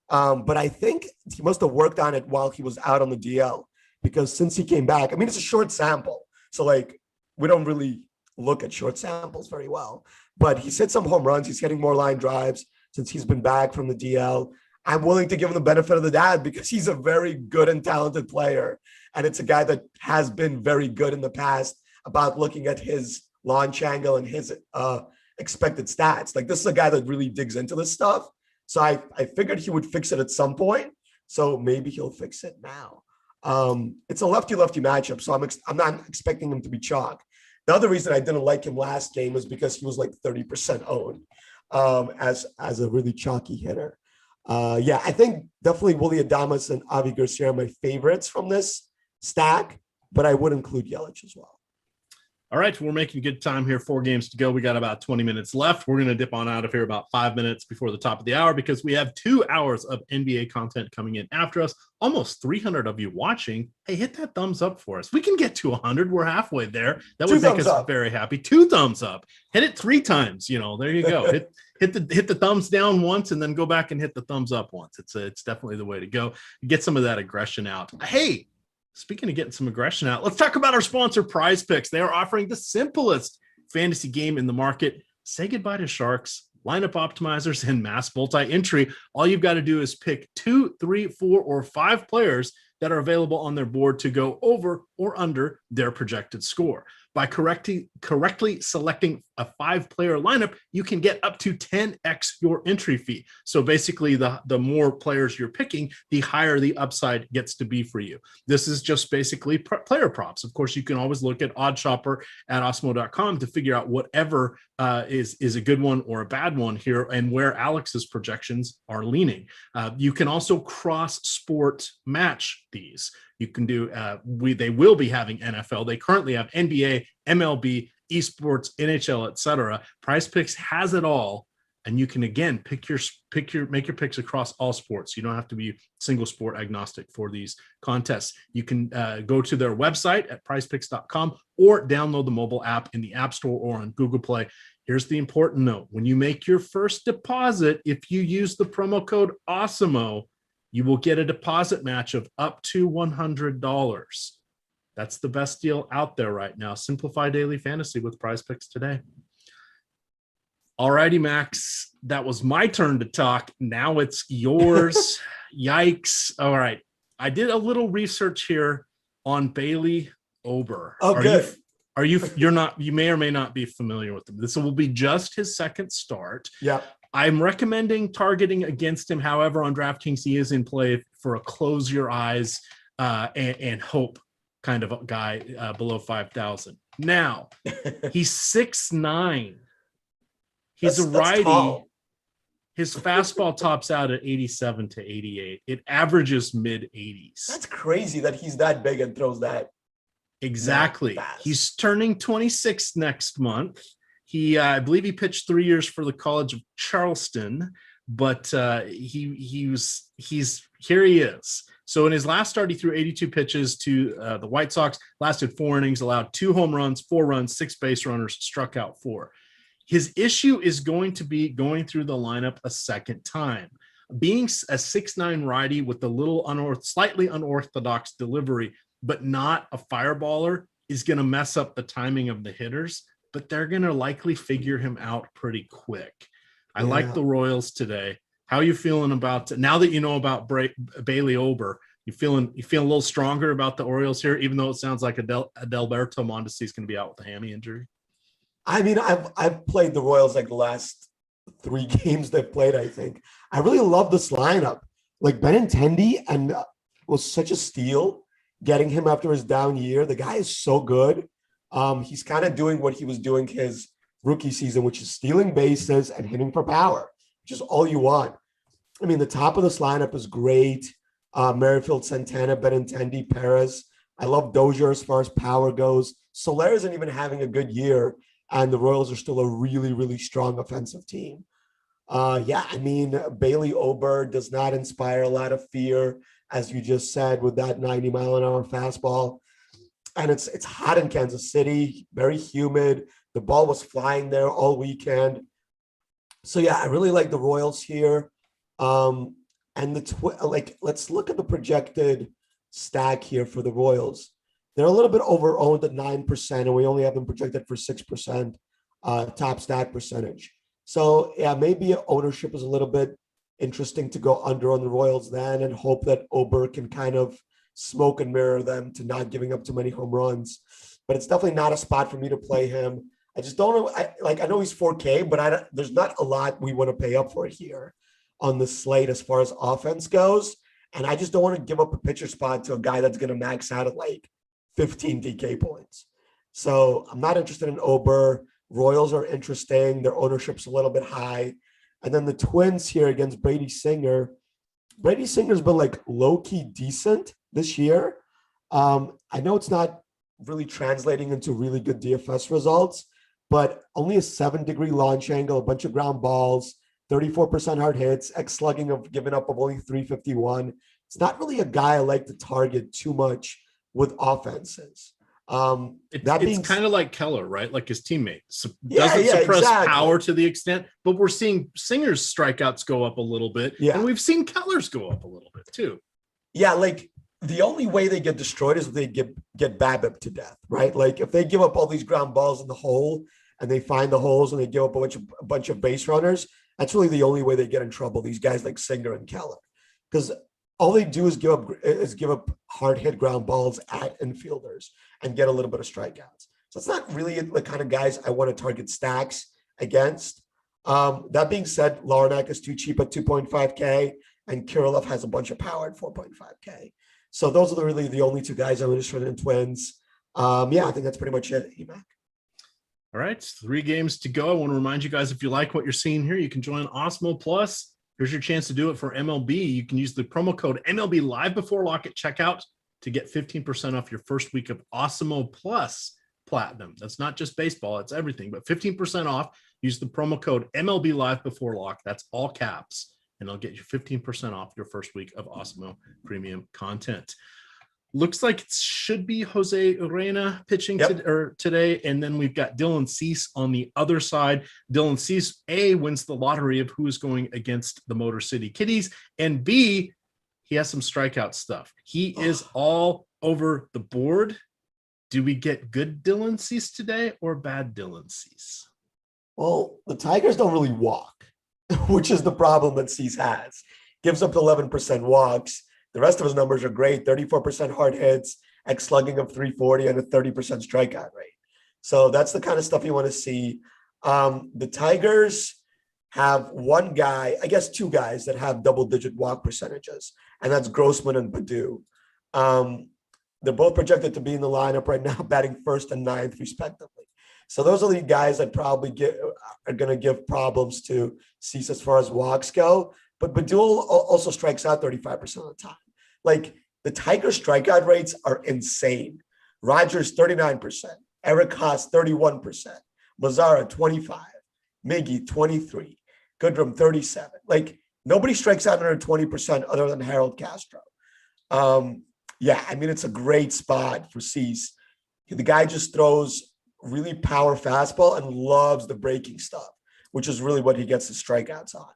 But I think he must have worked on it while he was out on the DL, because since he came back, I mean, it's a short sample. So like, we don't really look at short samples very well, but he's hit some home runs. He's hitting more line drives since he's been back from the DL. I'm willing to give him the benefit of the doubt because he's a very good and talented player. And it's a guy that has been very good in the past about looking at his launch angle and his expected stats. Like, this is a guy that really digs into this stuff. So I figured he would fix it at some point. So maybe he'll fix it now. It's a lefty-lefty matchup, so I'm not expecting him to be chalk. The other reason I didn't like him last game is because he was like 30% owned as a really chalky hitter. Yeah, I think definitely Willy Adames and Avi Garcia are my favorites from this stack, but I would include Yelich as well.
All right, we're making good time here. 4 games to go. We got about 20 minutes left. We're going to dip on out of here about 5 minutes before the top of the hour because we have 2 hours of NBA content coming in after us. Almost 300 of you watching. Hey, hit that thumbs up for us. We can get to 100. We're halfway there. That would make us very happy. 2 thumbs up. Hit it 3 times. There you go. hit the thumbs down once and then go back and hit the thumbs up once. It's definitely the way to go. Get some of that aggression out. Hey, speaking of getting some aggression out, let's talk about our sponsor, PrizePicks. They are offering the simplest fantasy game in the market. Say goodbye to sharks, lineup optimizers, and mass multi-entry. All you've got to do is pick 2, 3, 4, or 5 players that are available on their board to go over or under their projected score. By correctly selecting a 5-player lineup, you can get up to 10x your entry fee. So basically, the more players you're picking, the higher the upside gets to be for you. This is just basically player props. Of course, you can always look at OddShopper at Awesemo.com to figure out whatever is a good one or a bad one here and where Alex's projections are leaning. You can also cross-sport match these. You can do, they will be having NFL. They currently have NBA, MLB, esports, NHL, etc. PrizePicks has it all. And you can, again, make your picks across all sports. You don't have to be single sport agnostic for these contests. You can go to their website at prizepicks.com or download the mobile app in the App Store or on Google Play. Here's the important note. When you make your first deposit, if you use the promo code Awesemo, you will get a deposit match of up to $100. That's the best deal out there right now. Simplify daily fantasy with PrizePicks today. All righty, Max. That was my turn to talk. Now it's yours. Yikes. All right. I did a little research here on Bailey Ober.
Oh, good.
You may or may not be familiar with him. This will be just his second start.
Yeah.
I'm recommending targeting against him. However, on DraftKings, he is in play for a close your eyes and hope kind of a guy below 5,000. Now, he's 6'9". He's a righty. Tall. His fastball tops out at 87 to 88. It averages mid-80s.
That's crazy that he's that big and throws that.
Exactly. He's turning 26 next month. I believe he pitched 3 years for the College of Charleston, but he's here he is. So in his last start, he threw 82 pitches to the White Sox, lasted 4 innings, allowed 2 home runs, 4 runs, 6 base runners, struck out 4. His issue is going to be going through the lineup a second time. Being a 6'9" righty with a slightly unorthodox delivery, but not a fireballer, is going to mess up the timing of the hitters. But they're going to likely figure him out pretty quick. I like the Royals today. How are you feeling about now that you know about Bailey Ober? You feel a little stronger about the Orioles here, even though it sounds like Adelberto Mondesi is going to be out with a hammy injury?
I mean, I've played the Royals like the last 3 games they've played, I think. I really love this lineup. Like Benintendi and was such a steal getting him after his down year. The guy is so good. He's kind of doing what he was doing his rookie season, which is stealing bases and hitting for power, which is all you want. I mean, the top of this lineup is great. Merrifield, Santana, Benintendi, Perez. I love Dozier as far as power goes. Soler isn't even having a good year, and the Royals are still a really, really strong offensive team. I mean, Bailey Ober does not inspire a lot of fear, as you just said, with that 90-mile-an-hour fastball. And it's hot in Kansas City, very humid. The ball was flying there all weekend. So, I really like the Royals here. And let's look at the projected stack here for the Royals. They're a little bit over-owned at 9%, and we only have them projected for 6% top stack percentage. So, maybe ownership is a little bit interesting to go under on the Royals then and hope that Ober can kind of smoke and mirror them to not giving up too many home runs. But it's definitely not a spot for me to play him. I just don't know. I know he's 4K, but there's not a lot we want to pay up for here on the slate as far as offense goes. And I just don't want to give up a pitcher spot to a guy that's going to max out at like 15 DK points. So I'm not interested in Ober. Royals are interesting. Their ownership's a little bit high. And then the Twins here against Brady Singer. Brady Singer's been like low-key decent this year. I know it's not really translating into really good DFS results, but only a 7-degree launch angle, a bunch of ground balls, 34% hard hits, X slugging of giving up of only 351. It's not really a guy I like to target too much with offenses.
It's kind of like Keller, right? Like his teammate doesn't suppress
exactly.
power to the extent, but we're seeing Singer's strikeouts go up a little bit, and we've seen Keller's go up a little bit too.
Yeah, like the only way they get destroyed is if they get BABIP to death, right? Like if they give up all these ground balls in the hole and they find the holes and they give up a bunch of base runners, that's really the only way they get in trouble. These guys like Singer and Keller, because all they do is give up hard hit ground balls at infielders and get a little bit of strikeouts. So it's not really the kind of guys I want to target stacks against. That being said, Larnack is too cheap at 2.5K, and Kirilov has a bunch of power at 4.5K. So those are really the only two guys I'm interested in Twins. I think that's pretty much it, EMac.
All right, 3 games to go. I want to remind you guys, if you like what you're seeing here, you can join Awesemo Plus. Here's your chance to do it for MLB. You can use the promo code MLB Live Before Lock at checkout to get 15% off your first week of Awesemo Plus Platinum. That's not just baseball, it's everything, but 15% off. Use the promo code MLB Live Before Lock. That's all caps, and it'll get you 15% off your first week of Awesemo premium content. Looks like it should be Jose Urena pitching today, and then we've got Dylan Cease on the other side. Dylan Cease, A, wins the lottery of who is going against the Motor City Kitties, and B, he has some strikeout stuff. He is all over the board. Do we get good Dylan Cease today or bad Dylan Cease?
Well, the Tigers don't really walk, which is the problem that Cease has. Gives up 11% walks. The rest of his numbers are great. 34% hard hits, X slugging of 340, and a 30% strikeout rate. So that's the kind of stuff you want to see. The Tigers have one guy, I guess 2 guys that have double-digit walk percentages, and that's Grossman and Baddoo. They're both projected to be in the lineup right now, batting 1st and 9th, respectively. So those are the guys that probably are going to give problems to Cease as far as walks go. But Baddoo also strikes out 35% of the time. Like, the Tigers' strikeout rates are insane. Rogers, 39%. Eric Haas, 31%. Mazzara, 25%. Miggy, 23%. Goodrum, 37%. Like, nobody strikes out under 20% other than Harold Castro. It's a great spot for Cease. The guy just throws really power fastball and loves the breaking stuff, which is really what he gets his strikeouts on.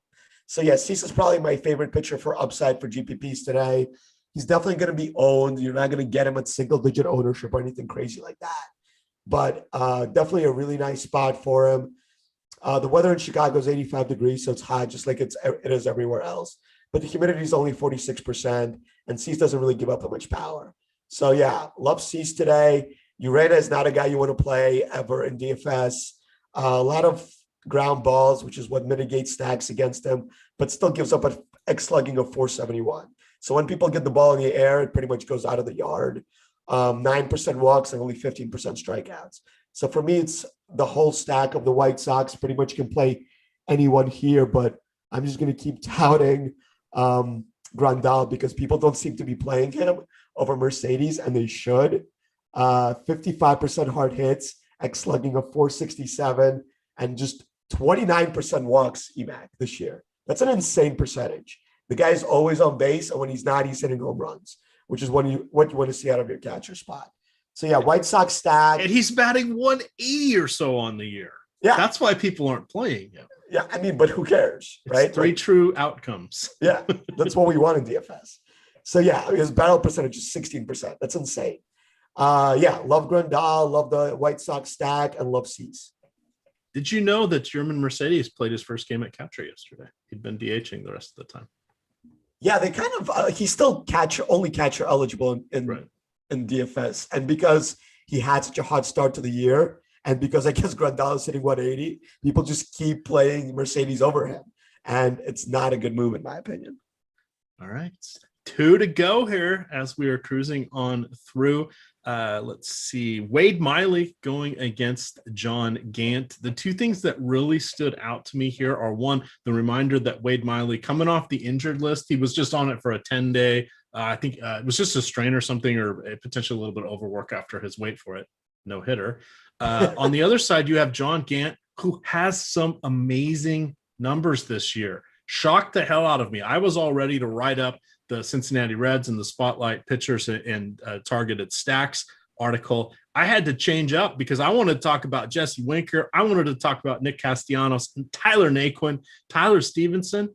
So, Cease is probably my favorite pitcher for upside for GPPs today. He's definitely going to be owned. You're not going to get him at single-digit ownership or anything crazy like that. But definitely a really nice spot for him. The weather in Chicago is 85 degrees, so it's hot just like it is everywhere else. But the humidity is only 46%, and Cease doesn't really give up that much power. So, love Cease today. Urena is not a guy you want to play ever in DFS. A lot of ground balls, which is what mitigates stacks against him, but still gives up an X slugging of 471. So when people get the ball in the air, it pretty much goes out of the yard. 9% walks and only 15% strikeouts. So for me, it's the whole stack of the White Sox. Pretty much can play anyone here, but I'm just going to keep touting Grandal because people don't seem to be playing him over Mercedes, and they should. 55% hard hits, X slugging of 467, and just 29% walks EMac this year. That's an insane percentage. The guy's always on base, and when he's not, he's hitting home runs, which is what you want to see out of your catcher spot. So, White Sox stack.
And he's batting 180 or so on the year.
Yeah.
That's why people aren't playing him.
Yeah, but who cares, right?
It's 3 true outcomes.
Yeah, that's what we want in DFS. So, his barrel percentage is 16%. That's insane. Love Grandal, love the White Sox stack, and love Cease.
Did you know that German Mercedes played his first game at catcher yesterday? He'd been DHing the rest of the time.
Yeah, they kind of he's still only catcher eligible in DFS, and because he had such a hot start to the year, and because I guess Grandal is hitting 180, people just keep playing Mercedes over him, and it's not a good move in my opinion.
All right, 2 to go here as we are cruising on through. Let's see. Wade Miley going against John Gant. The 2 things that really stood out to me here are, one, the reminder that Wade Miley, coming off the injured list, he was just on it for a 10-day I think it was just a strain or something, or potentially a little bit of overwork after his wait for it no hitter. On the other side, you have John Gant, who has some amazing numbers this year. Shocked the hell out of me. I was all ready to write up the Cincinnati Reds and the spotlight pitchers and targeted stacks article. I had to change up because I wanted to talk about Jesse Winker. I wanted to talk about Nick Castellanos, and Tyler Naquin, Tyler Stevenson.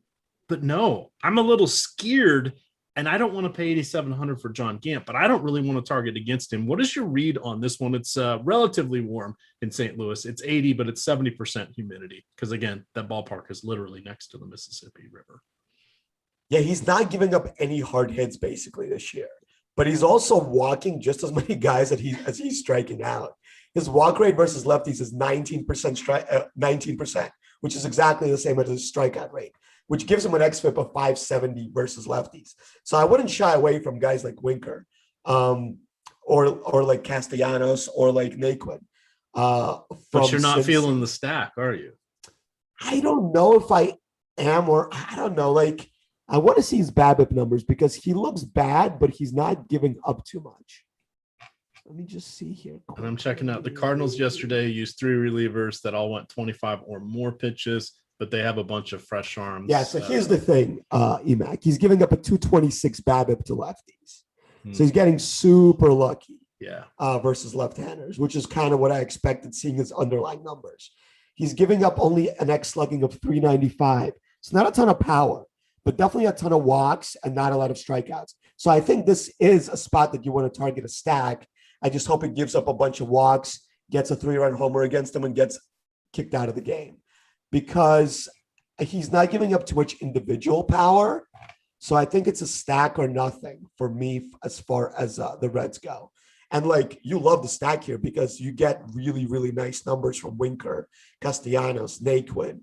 But no, I'm a little scared, and I don't want to pay $8,700 for John Gant, but I don't really want to target against him. What is your read on this one? It's relatively warm in St. Louis. It's 80, but it's 70% humidity because, again, that ballpark is literally next to the Mississippi River.
Yeah, he's not giving up any hard hits basically this year, but he's also walking just as many guys as he's striking out. His walk rate versus lefties is 19%, which is exactly the same as his strikeout rate, which gives him an xFIP of 570 versus lefties. So I wouldn't shy away from guys like Winker, or like Castellanos or like Naquin.
But you're not feeling the stack, are you?
I don't know if I am, or I don't know. Like, I want to see his BABIP numbers because he looks bad, but he's not giving up too much. Let me just see here.
And I'm checking out the Cardinals yesterday used 3 relievers that all went 25 or more pitches, but they have a bunch of fresh arms.
Yeah, so here's the thing, EMac. He's giving up a 226 BABIP to lefties. So he's getting super lucky versus left-handers, which is kind of what I expected seeing his underlying numbers. He's giving up only an X slugging of 395. It's not a ton of power, but definitely a ton of walks and not a lot of strikeouts. So I think this is a spot that you want to target a stack. I just hope it gives up a bunch of walks, gets a 3-run homer against him, and gets kicked out of the game because he's not giving up too much individual power. So I think it's a stack or nothing for me as far as the Reds go. And like, you love the stack here because you get really, really nice numbers from Winker, Castellanos, Naquin.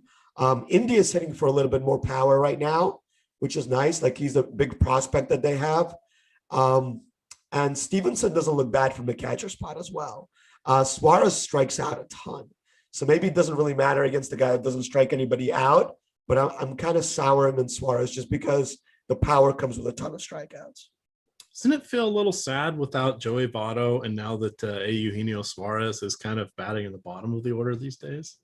India's hitting for a little bit more power right now, which is nice. Like, he's a big prospect that they have. And Stevenson doesn't look bad from the catcher spot as well. Suarez strikes out a ton. So maybe it doesn't really matter against the guy that doesn't strike anybody out, but I'm kind of souring on Suarez just because the power comes with a ton of strikeouts.
Doesn't it feel a little sad without Joey Votto and now that Eugenio Suarez is kind of batting in the bottom of the order these days?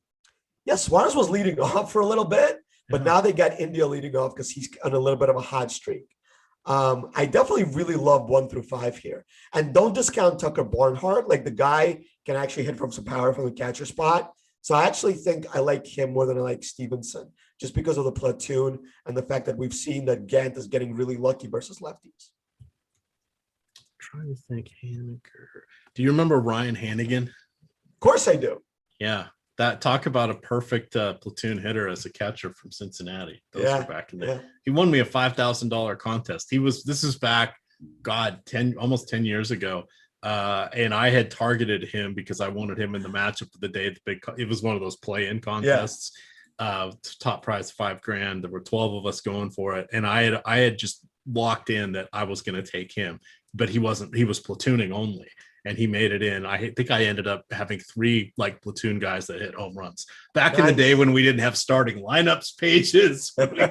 Yeah, Suarez was leading off for a little bit, but now they got India leading off because he's on a little bit of a hot streak. I definitely really love 1 through 5 here. And don't discount Tucker Barnhart. Like, the guy can actually hit from some power from the catcher spot. So I actually think I like him more than I like Stevenson, just because of the platoon and the fact that we've seen that Gant is getting really lucky versus lefties.
Trying to think. Haniger. Do you remember Ryan Hannigan?
Of course I do.
Yeah. That talk about a perfect platoon hitter as a catcher from Cincinnati. Those were back in the day. He won me a $5,000 contest. This is back, almost 10 years ago. And I had targeted him because I wanted him in the matchup of the day. It was one of those play-in contests. Top prize $5,000. There were 12 of us going for it. And I had just locked in that I was going to take him, but he was platooning only. And he made it in. I think I ended up having 3 like platoon guys that hit home runs. Back in the day when we didn't have starting lineups pages, when we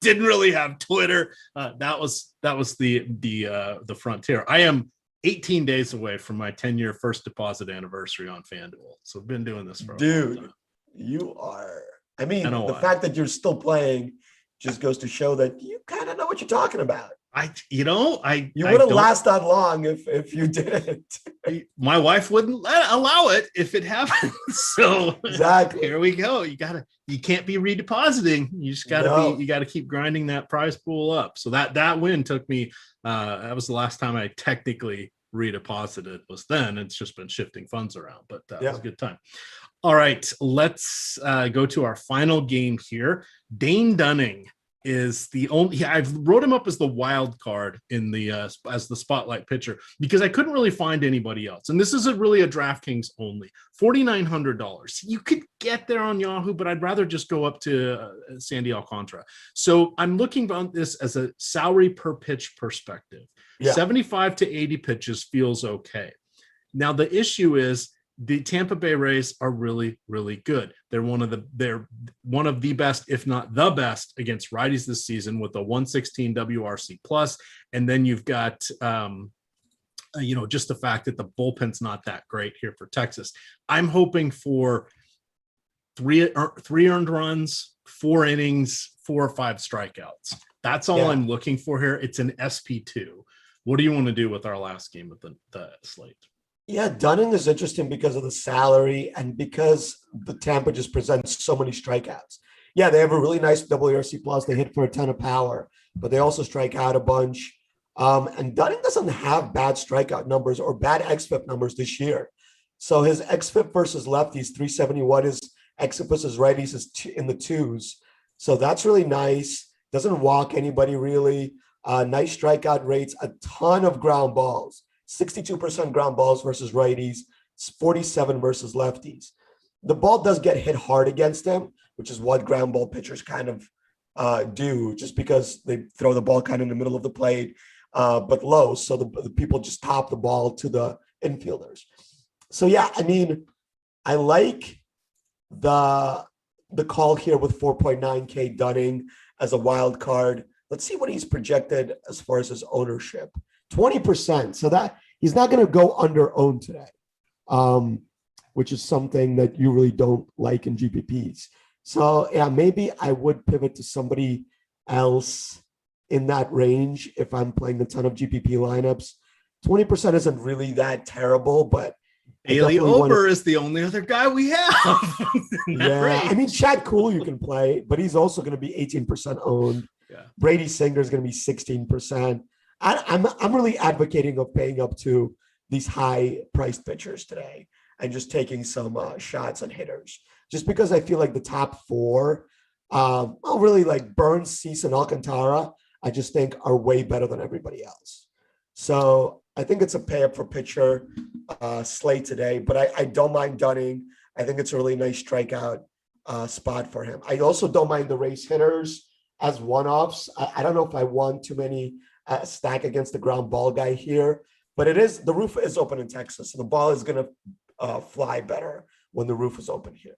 didn't really have Twitter. That was the frontier. I am 18 days away from my 10-year first deposit anniversary on FanDuel. So I've been doing this for a long time.
You are. I mean, the fact that you're still playing just goes to show that you kind of know what you're talking about. You wouldn't last that long if you didn't.
My wife wouldn't allow it if it happened. So
exactly,
here we go. You can't be redepositing. You just gotta keep grinding that prize pool up. So that win took me. That was the last time I technically redeposited was then. It's just been shifting funds around, but that was a good time. All right, let's go to our final game here. Dane Dunning is the only. I've wrote him up as the wild card in the as the spotlight pitcher because I couldn't really find anybody else. And this isn't really a DraftKings only. $4,900. You could get there on Yahoo, but I'd rather just go up to Sandy Alcantara. So I'm looking on this as a salary per pitch perspective. 75 to 80 pitches feels okay. Now the issue is the Tampa Bay Rays are really, really good. They're one of the best, if not the best, against righties this season with a 116 WRC plus. And then you've got, just the fact that the bullpen's not that great here for Texas. I'm hoping for three earned runs, 4 innings, 4 or 5 strikeouts. That's all I'm looking for here. It's an SP2. What do you want to do with our last game with the slate?
Yeah, Dunning is interesting because of the salary and because the Tampa just presents so many strikeouts. Yeah, they have a really nice WRC plus. They hit for a ton of power, but they also strike out a bunch. And Dunning doesn't have bad strikeout numbers or bad xFIP numbers this year. So his xFIP versus lefties, 371. His xFIP versus righties is in the 2s. So that's really nice. Doesn't walk anybody really. Nice strikeout rates, a ton of ground balls. 62% ground balls versus righties, 47 versus lefties. The ball does get hit hard against him, which is what ground ball pitchers kind of do, just because they throw the ball kind of in the middle of the plate, but low. So the people just top the ball to the infielders. So yeah, I mean, I like the call here with 4.9K Dunning as a wild card. Let's see what he's projected as far as his ownership. 20%. So that he's not going to go under owned today, which is something that you really don't like in GPPs. So yeah, maybe I would pivot to somebody else in that range if I'm playing a ton of GPP lineups. 20% isn't really that terrible, but
Bailey Ober is the only other guy we have.
Yeah, I mean, Chad Cool you can play, but he's also going to be 18% owned.
Yeah.
Brady Singer is going to be 16%. I'm really advocating of paying up to these high-priced pitchers today and just taking some shots on hitters, just because I feel like the top 4, really like Burns, Cease, and Alcantara, I just think are way better than everybody else. So I think it's a pay-up for pitcher slate today, but I don't mind Dunning. I think it's a really nice strikeout spot for him. I also don't mind the race hitters as one-offs. I don't know if I want too many stack against the ground ball guy here, but the roof is open in Texas, so the ball is going to fly better when the roof is open here.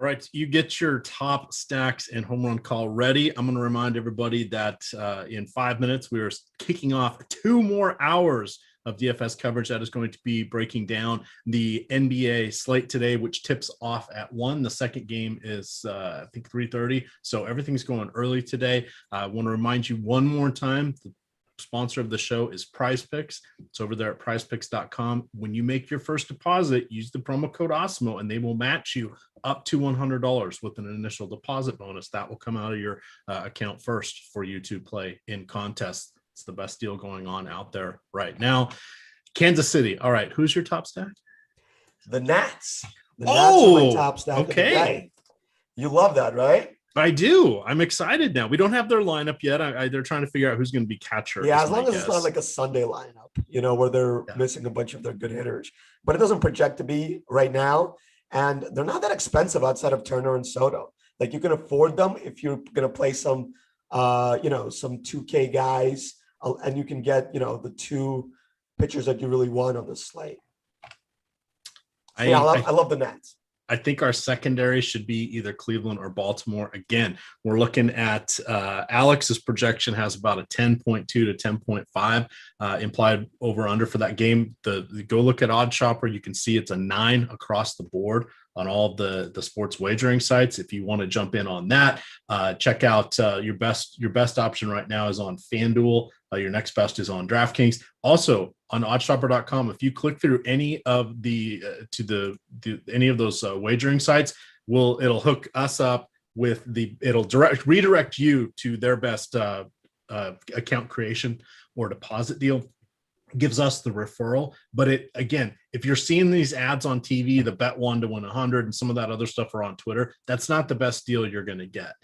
All right, you get your top stacks and home run call ready. I'm going to remind everybody that in 5 minutes, we are kicking off 2 more hours of DFS coverage that is going to be breaking down the NBA slate today, which tips off at 1. The second game is, I think, 3:30. So everything's going early today. I want to remind you one more time, the sponsor of the show is PrizePicks. It's over there at prizepicks.com. When you make your first deposit, use the promo code Awesemo, and they will match you up to $100 with an initial deposit bonus. That will come out of your account first for you to play in contests. It's the best deal going on out there right now. Kansas City. All right. Who's your top stack?
The Nats. The Nats are my top stack.
Okay.
You love that, right?
I do. I'm excited now. We don't have their lineup yet. They're trying to figure out who's going to be catcher.
Yeah, as long as it's not like a Sunday lineup, where they're missing a bunch of their good hitters. But it doesn't project to be right now. And they're not that expensive outside of Turner and Soto. Like, you can afford them if you're going to play some 2K guys, and you can get, the 2 pitchers that you really want on the slate. So, I love the Nats.
I think our secondary should be either Cleveland or Baltimore. Again, we're looking at Alex's projection has about a 10.2 to 10.5 implied over under for that game. Go look at Odd Shopper. You can see it's a 9 across the board on all of the sports wagering sites. If you want to jump in on that, check out your best option right now is on FanDuel. Your next best is on DraftKings. Also on oddshopper.com, if you click through any of any of those wagering sites, it'll hook us up with it'll redirect you to their best account creation or deposit deal. Gives us the referral. But if you're seeing these ads on TV, the bet 1 to win 100 and some of that other stuff are on Twitter, that's not the best deal you're going to get.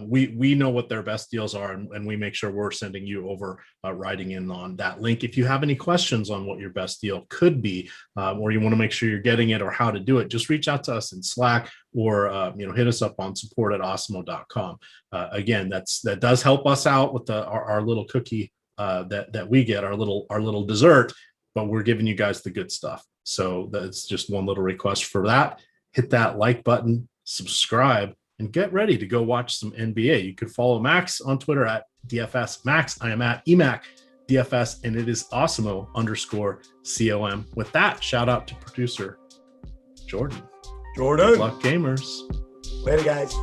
We know what their best deals are, and we make sure we're sending you over writing in on that link. If you have any questions on what your best deal could be, or you want to make sure you're getting it or how to do it, just reach out to us in Slack or hit us up on support@awesemo.com. Again, that does help us out with our little cookie that we get, our little dessert, but we're giving you guys the good stuff. So that's just one little request for that. Hit that like button, subscribe, and get ready to go watch some NBA. You could follow Max on Twitter at DFS Max. I am at EMac DFS, and it is Awesemo_COM. With that, shout out to producer Jordan.
Jordan.
Good luck, gamers.
Later, guys.